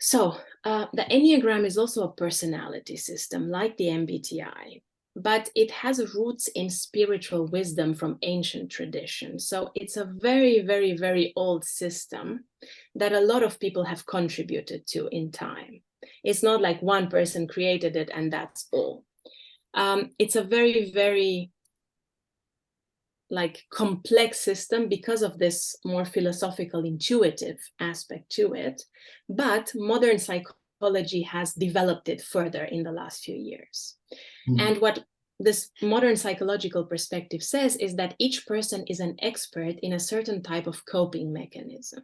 So the Enneagram is also a personality system like the MBTI, but it has roots in spiritual wisdom from ancient tradition. So it's a very, very, very old system that a lot of people have contributed to in time. It's not like one person created it and that's all. It's a very, very complex system because of this more philosophical, intuitive aspect to it. But modern psychology has developed it further in the last few years. And what this modern psychological perspective says is that each person is an expert in a certain type of coping mechanism,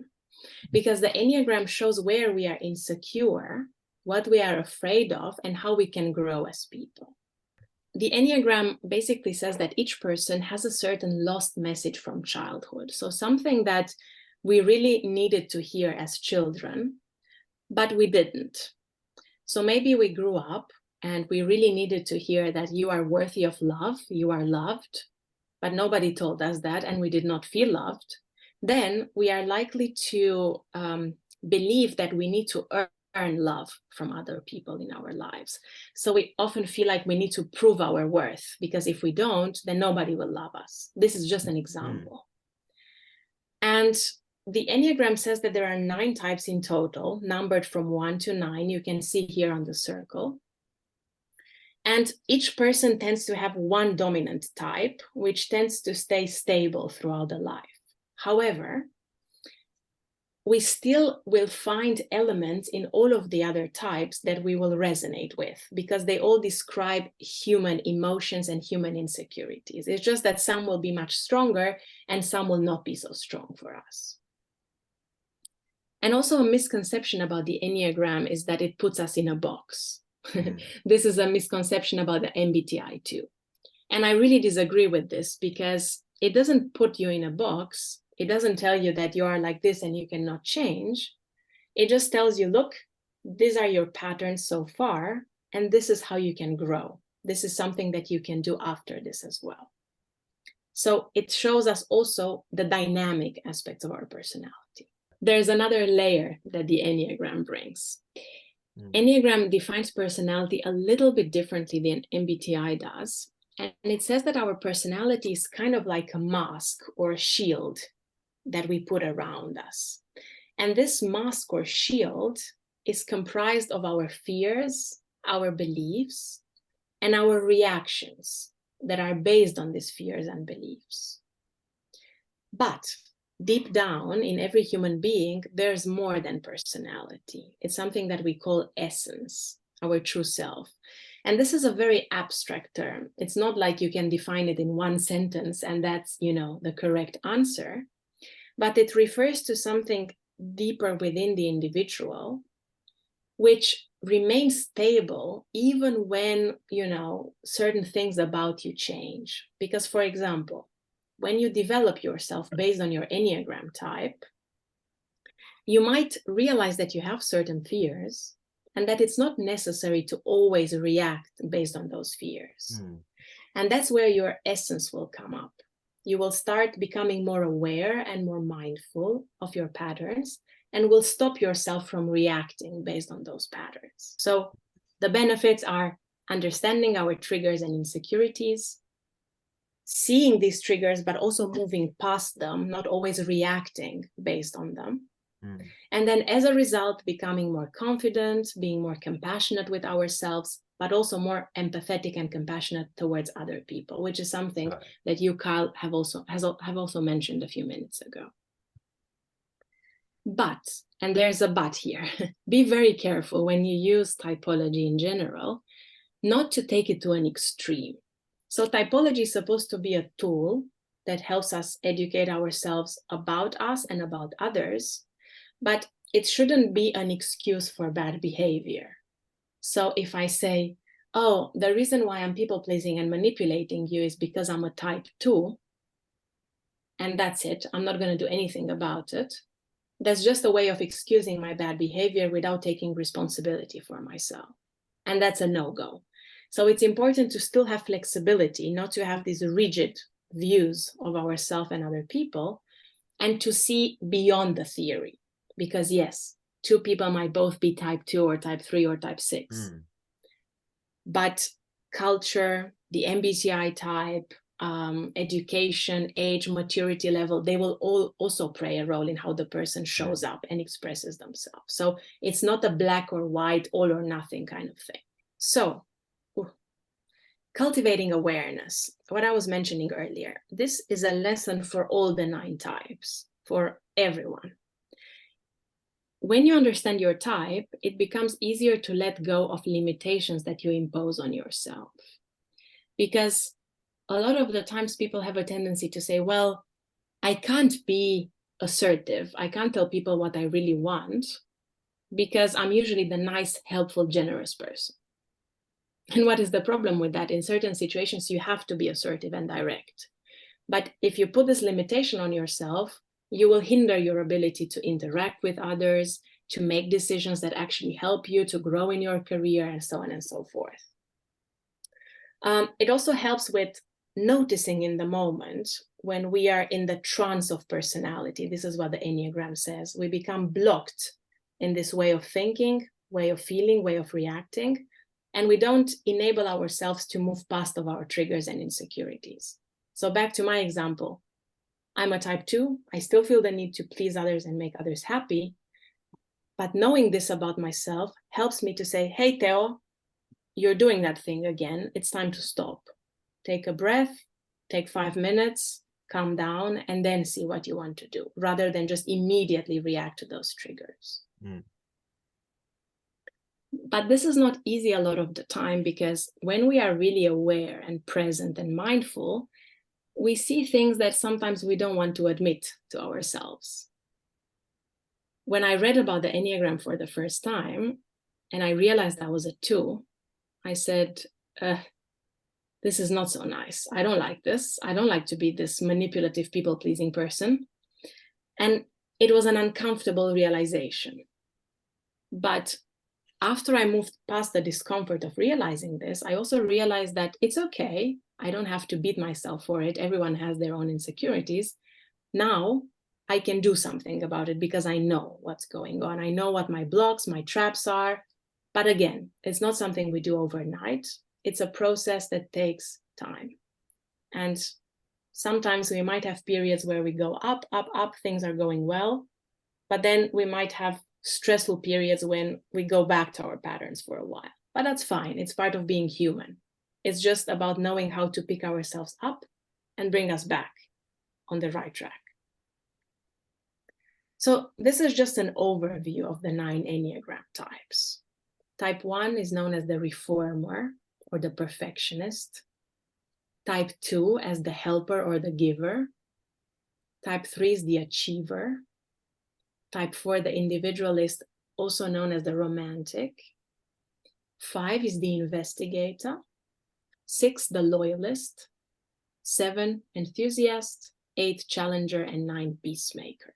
because the Enneagram shows where we are insecure, what we are afraid of, and how we can grow as people. The Enneagram basically says that each person has a certain lost message from childhood. So something that we really needed to hear as children, but we didn't. So maybe we grew up and we really needed to hear that you are worthy of love, you are loved, but nobody told us that and we did not feel loved. Then we are likely to believe that we need to earn love from other people in our lives. So we often feel like we need to prove our worth, because if we don't, then nobody will love us. This is just an example. And the Enneagram says that there are 9 types in total, numbered from 1 to 9. You can see here on the circle. And each person tends to have one dominant type, which tends to stay stable throughout the life. However, we still will find elements in all of the other types that we will resonate with, because they all describe human emotions and human insecurities. It's just that some will be much stronger and some will not be so strong for us. And also a misconception about the Enneagram is that it puts us in a box. This is a misconception about the MBTI too. And I really disagree with this, because it doesn't put you in a box. It doesn't tell you that you are like this and you cannot change. It just tells you, look, these are your patterns so far, and this is how you can grow. This is something that you can do after this as well. So it shows us also the dynamic aspects of our personality. There's another layer that the Enneagram brings. Enneagram defines personality a little bit differently than MBTI does. And it says that our personality is kind of like a mask or a shield that we put around us. And this mask or shield is comprised of our fears, our beliefs, and our reactions that are based on these fears and beliefs. But deep down in every human being, there's more than personality. It's something that we call essence, our true self. And this is a very abstract term. It's not like you can define it in one sentence and that's, the correct answer. But it refers to something deeper within the individual, which remains stable even when, certain things about you change. Because, for example, when you develop yourself based on your Enneagram type, you might realize that you have certain fears and that it's not necessary to always react based on those fears. And that's where your essence will come up. You will start becoming more aware and more mindful of your patterns, and will stop yourself from reacting based on those patterns. So the benefits are understanding our triggers and insecurities, seeing these triggers, but also moving past them, not always reacting based on them. And then as a result, becoming more confident, being more compassionate with ourselves, but also more empathetic and compassionate towards other people, which is something that you, Kyle, have also mentioned a few minutes ago. But, and there's a but here, be very careful when you use typology in general, not to take it to an extreme. So typology is supposed to be a tool that helps us educate ourselves about us and about others, but it shouldn't be an excuse for bad behavior. So if I say, oh, the reason why I'm people-pleasing and manipulating you is because I'm a type 2, and that's it, I'm not going to do anything about it, that's just a way of excusing my bad behavior without taking responsibility for myself. And that's a no-go. So it's important to still have flexibility, not to have these rigid views of ourselves and other people, and to see beyond the theory. Because yes, two people might both be type 2 or type 3 or type 6. But culture, the MBTI type, education, age, maturity level, they will all also play a role in how the person shows up and expresses themselves. So it's not a black or white, all or nothing kind of thing. So cultivating awareness, what I was mentioning earlier, this is a lesson for all the 9 types, for everyone. When you understand your type, it becomes easier to let go of limitations that you impose on yourself. Because a lot of the times people have a tendency to say, well, I can't be assertive. I can't tell people what I really want because I'm usually the nice, helpful, generous person. And what is the problem with that? In certain situations, you have to be assertive and direct. But if you put this limitation on yourself, you will hinder your ability to interact with others, to make decisions that actually help you to grow in your career, and so on and so forth. It also helps with noticing in the moment when we are in the trance of personality. This is what the Enneagram says. We become blocked in this way of thinking, way of feeling, way of reacting, and we don't enable ourselves to move past of our triggers and insecurities. So back to my example, I'm a type 2. I still feel the need to please others and make others happy. But knowing this about myself helps me to say, hey, Theo, you're doing that thing again. It's time to stop. Take a breath, take 5 minutes, calm down, and then see what you want to do, rather than just immediately react to those triggers. But this is not easy a lot of the time, because when we are really aware and present and mindful, we see things that sometimes we don't want to admit to ourselves. When I read about the Enneagram for the first time, and I realized I was a 2, I said, this is not so nice. I don't like this. I don't like to be this manipulative, people-pleasing person. And it was an uncomfortable realization. But after I moved past the discomfort of realizing this, I also realized that it's okay. I don't have to beat myself for it. Everyone has their own insecurities. Now I can do something about it because I know what's going on. I know what my blocks, my traps are. But again, it's not something we do overnight. It's a process that takes time. And sometimes we might have periods where we go up, up, up, things are going well. But then we might have stressful periods when we go back to our patterns for a while. But that's fine. It's part of being human. It's just about knowing how to pick ourselves up and bring us back on the right track. So this is just an overview of the 9 Enneagram types. Type 1 is known as the reformer or the perfectionist. Type 2 as the helper or the giver. Type 3 is the achiever. Type 4, the individualist, also known as the romantic. 5 is the investigator. 6, the loyalist. 7, enthusiast. 8, challenger, and 9, peacemaker.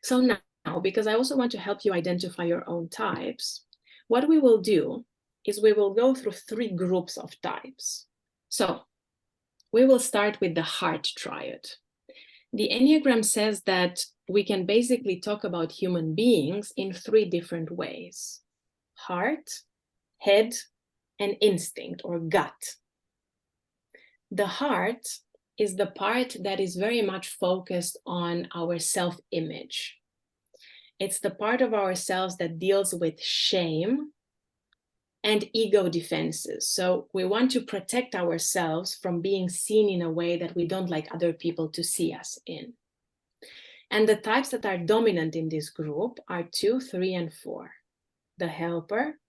So now, because I also want to help you identify your own types, what we will do is we will go through 3 groups of types. So we will start with the heart triad. The Enneagram says that we can basically talk about human beings in 3 different ways: heart, head, and instinct or gut. The heart is the part that is very much focused on our self-image. It's the part of ourselves that deals with shame and ego defenses. So we want to protect ourselves from being seen in a way that we don't like other people to see us in. And the types that are dominant in this group are 2, 3, and 4. The helper,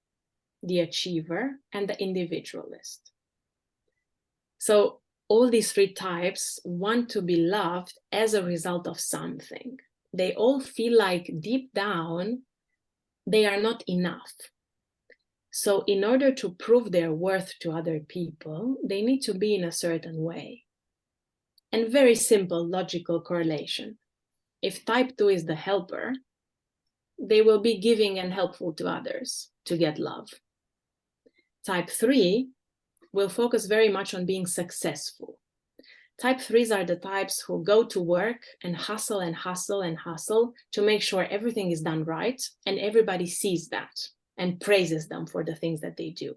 the achiever, and the individualist. So all these 3 types want to be loved as a result of something. They all feel like deep down, they are not enough. So in order to prove their worth to other people, they need to be in a certain way. And very simple logical correlation. If type 2 is the helper, they will be giving and helpful to others to get love. Type 3 will focus very much on being successful. Type 3s are the types who go to work and hustle and hustle and hustle to make sure everything is done right, and everybody sees that and praises them for the things that they do.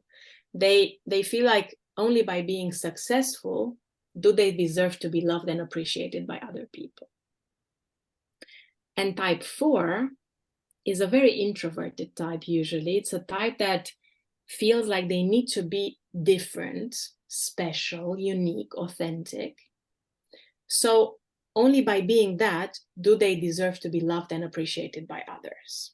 They feel like only by being successful do they deserve to be loved and appreciated by other people. And type 4 is a very introverted type usually. It's a type that feels like they need to be different, special, unique, authentic. So only by being that do they deserve to be loved and appreciated by others.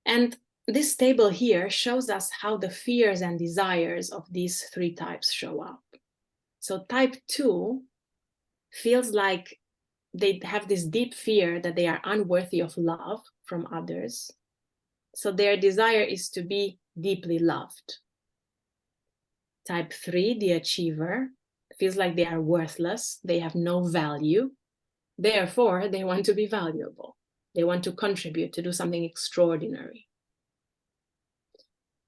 And this table here shows us how the fears and desires of these 3 types show up. So type 2 feels like they have this deep fear that they are unworthy of love from others. So their desire is to be deeply loved. Type 3, the achiever, feels like they are worthless, they have no value. Therefore, they want to be valuable. They want to contribute, to do something extraordinary.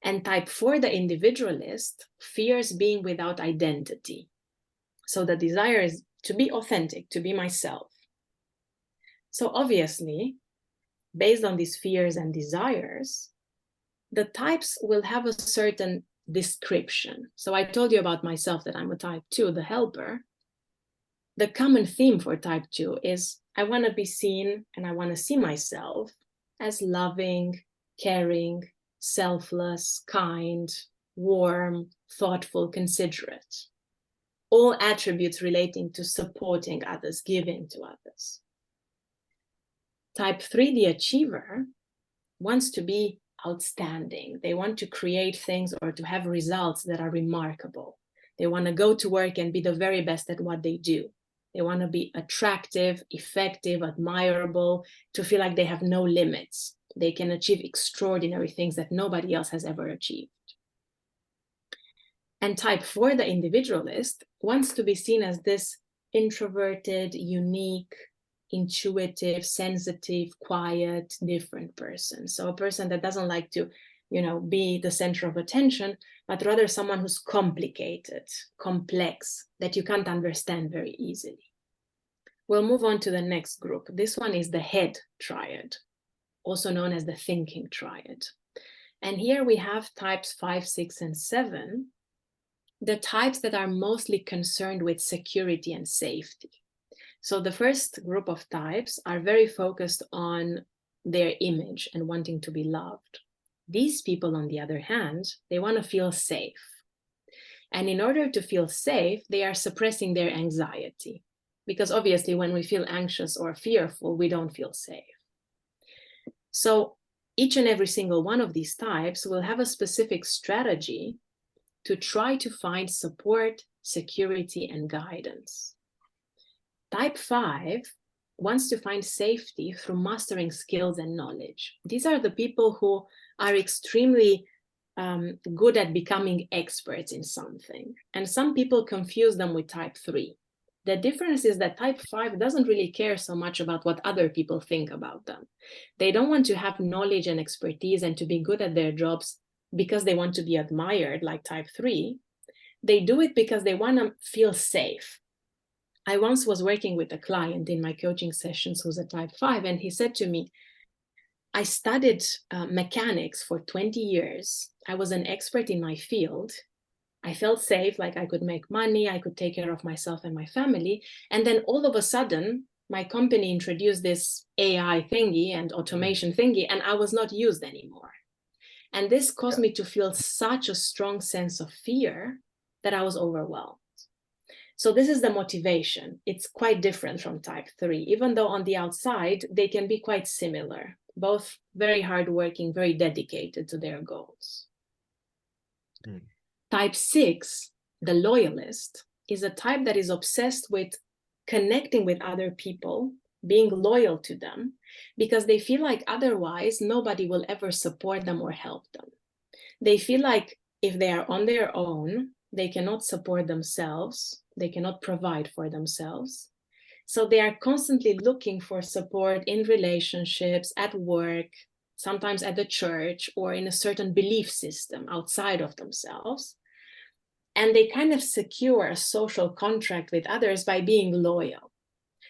And type 4, the individualist, fears being without identity. So the desire is to be authentic, to be myself. So obviously, based on these fears and desires, the types will have a certain description. So I told you about myself that I'm a type 2, the helper. The common theme for type 2 is I want to be seen and I want to see myself as loving, caring, selfless, kind, warm, thoughtful, considerate. All attributes relating to supporting others, giving to others. Type 3, the achiever, wants to be outstanding. They want to create things or to have results that are remarkable. They want to go to work and be the very best at what they do. They want to be attractive, effective, admirable, to feel like they have no limits. They can achieve extraordinary things that nobody else has ever achieved. And type 4, the individualist, wants to be seen as this introverted, unique, intuitive, sensitive, quiet, different person. So a person that doesn't like to, be the center of attention, but rather someone who's complicated, complex, that you can't understand very easily. We'll move on to the next group. This one is the head triad, also known as the thinking triad. And here we have types 5, 6, and 7, the types that are mostly concerned with security and safety. So the first group of types are very focused on their image and wanting to be loved. These people, on the other hand, they want to feel safe. And in order to feel safe, they are suppressing their anxiety. Because obviously, when we feel anxious or fearful, we don't feel safe. So each and every single one of these types will have a specific strategy to try to find support, security, and guidance. Type 5 wants to find safety through mastering skills and knowledge. These are the people who are extremely good at becoming experts in something. And some people confuse them with type 3. The difference is that type 5 doesn't really care so much about what other people think about them. They don't want to have knowledge and expertise and to be good at their jobs because they want to be admired like type 3. They do it because they want to feel safe. I once was working with a client in my coaching sessions who's a type 5, and he said to me, I studied mechanics for 20 years. I was an expert in my field. I felt safe, like I could make money, I could take care of myself and my family. And then all of a sudden, my company introduced this AI thingy and automation thingy, and I was not used anymore. And this caused me to feel such a strong sense of fear that I was overwhelmed. So this is the motivation. It's quite different from type 3, even though on the outside, they can be quite similar, both very hardworking, very dedicated to their goals. Type 6, the loyalist, is a type that is obsessed with connecting with other people, being loyal to them, because they feel like otherwise nobody will ever support them or help them. They feel like if they are on their own, they cannot support themselves, they cannot provide for themselves. So they are constantly looking for support in relationships, at work, sometimes at the church, or in a certain belief system outside of themselves. And they kind of secure a social contract with others by being loyal.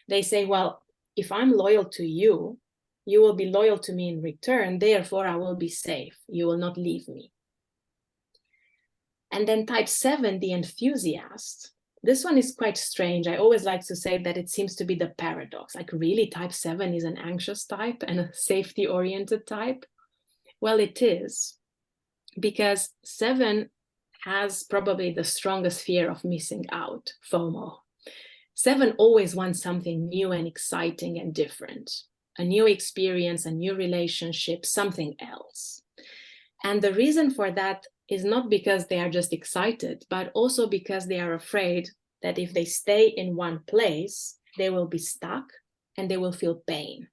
They say, well, if I'm loyal to you, you will be loyal to me in return, therefore I will be safe. You will not leave me. And then type 7, the enthusiast. This one is quite strange. I always like to say that it seems to be the paradox. Like, really, type 7 is an anxious type and a safety-oriented type? Well, it is, because 7 has probably the strongest fear of missing out, FOMO. 7 always wants something new and exciting and different, a new experience, a new relationship, something else. And the reason for that is not because they are just excited, but also because they are afraid that if they stay in one place, they will be stuck and they will feel pain.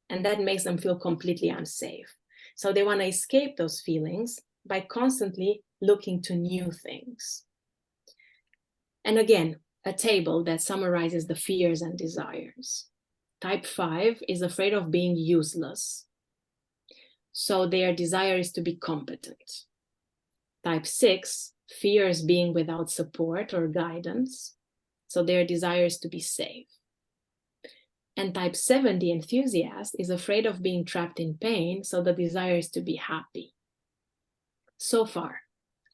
And that makes them feel completely unsafe. So they want to escape those feelings by constantly looking to new things. And again, a table that summarizes the fears and desires. Type 5 is afraid of being useless. So their desire is to be competent. Type 6 fears being without support or guidance. So their desire is to be safe. And type 7, the enthusiast, is afraid of being trapped in pain. So the desire is to be happy. So far,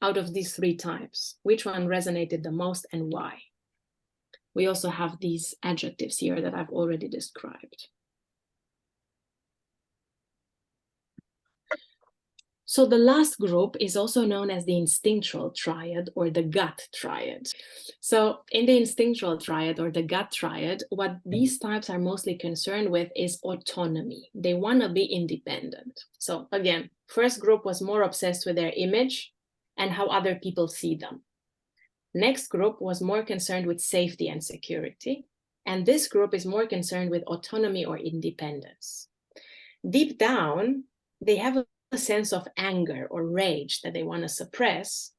out of these 3 types, which one resonated the most and why? We also have these adjectives here that I've already described. So the last group is also known as the instinctual triad or the gut triad. So in the instinctual triad or the gut triad, what these types are mostly concerned with is autonomy. They want to be independent. So again, first group was more obsessed with their image and how other people see them. Next group was more concerned with safety and security. And this group is more concerned with autonomy or independence. Deep down, they have a sense of anger or rage that they want to suppress.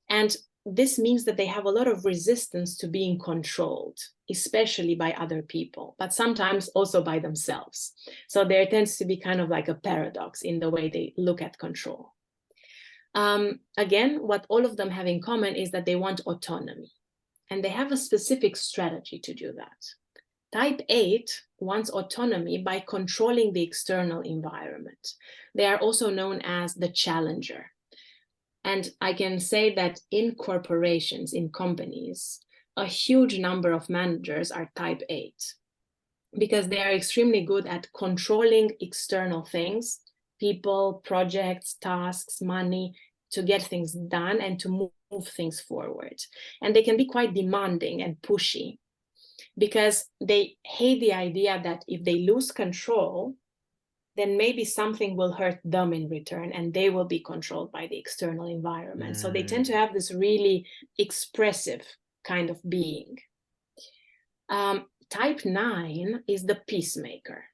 And this means that they have a lot of resistance to being controlled, especially by other people, but sometimes also by themselves. So there tends to be kind of like a paradox in the way they look at control. Again, what all of them have in common is that they want autonomy, and they have a specific strategy to do that. Type 8 wants autonomy by controlling the external environment. They are also known as the challenger. And I can say that in corporations, in companies, a huge number of managers are type 8 because they are extremely good at controlling external things, people, projects, tasks, money, to get things done and to move things forward. And they can be quite demanding and pushy, because they hate the idea that if they lose control, then maybe something will hurt them in return and they will be controlled by the external environment. So they tend to have this really expressive kind of being. Type 9 is the peacemaker.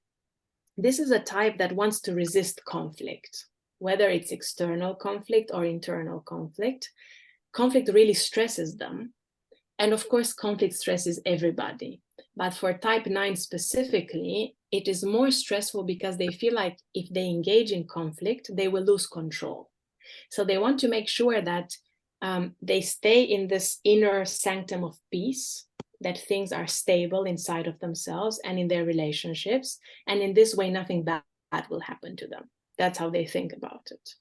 This is a type that wants to resist conflict, whether it's external conflict or internal conflict. Conflict really stresses them. And of course, conflict stresses everybody. But for type 9 specifically, it is more stressful because they feel like if they engage in conflict, they will lose control. So they want to make sure that they stay in this inner sanctum of peace, that things are stable inside of themselves and in their relationships. And in this way, nothing bad will happen to them. That's how they think about it.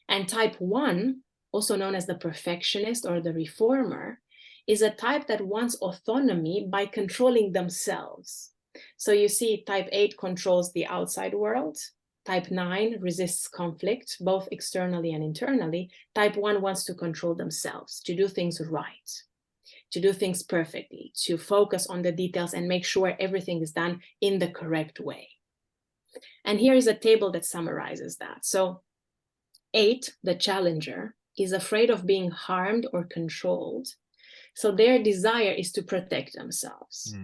And type 1, also known as the perfectionist or the reformer, is a type that wants autonomy by controlling themselves. So you see, type 8 controls the outside world. Type 9 resists conflict, both externally and internally. Type 1 wants to control themselves, to do things right, to do things perfectly, to focus on the details and make sure everything is done in the correct way. And here is a table that summarizes that. So 8, the challenger, is afraid of being harmed or controlled. So their desire is to protect themselves.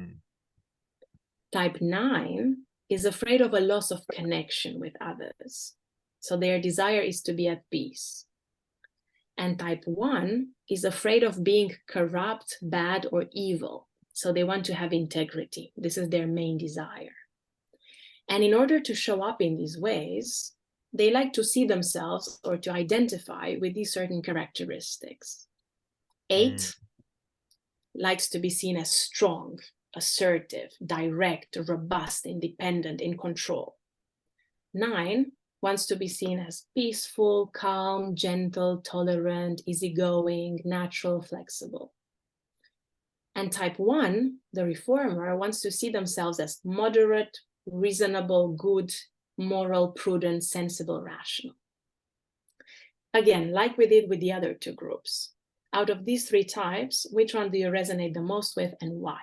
Type 9 is afraid of a loss of connection with others. So their desire is to be at peace. And type 1 is afraid of being corrupt, bad, or evil. So they want to have integrity. This is their main desire. And in order to show up in these ways, they like to see themselves or to identify with these certain characteristics. 8 likes to be seen as strong, assertive, direct, robust, independent, in control. 9 wants to be seen as peaceful, calm, gentle, tolerant, easygoing, natural, flexible. And type 1, the reformer, wants to see themselves as moderate, reasonable, good, moral, prudent, sensible, rational. Again, like we did with the other 2 groups, out of these 3 types, which one do you resonate the most with and why?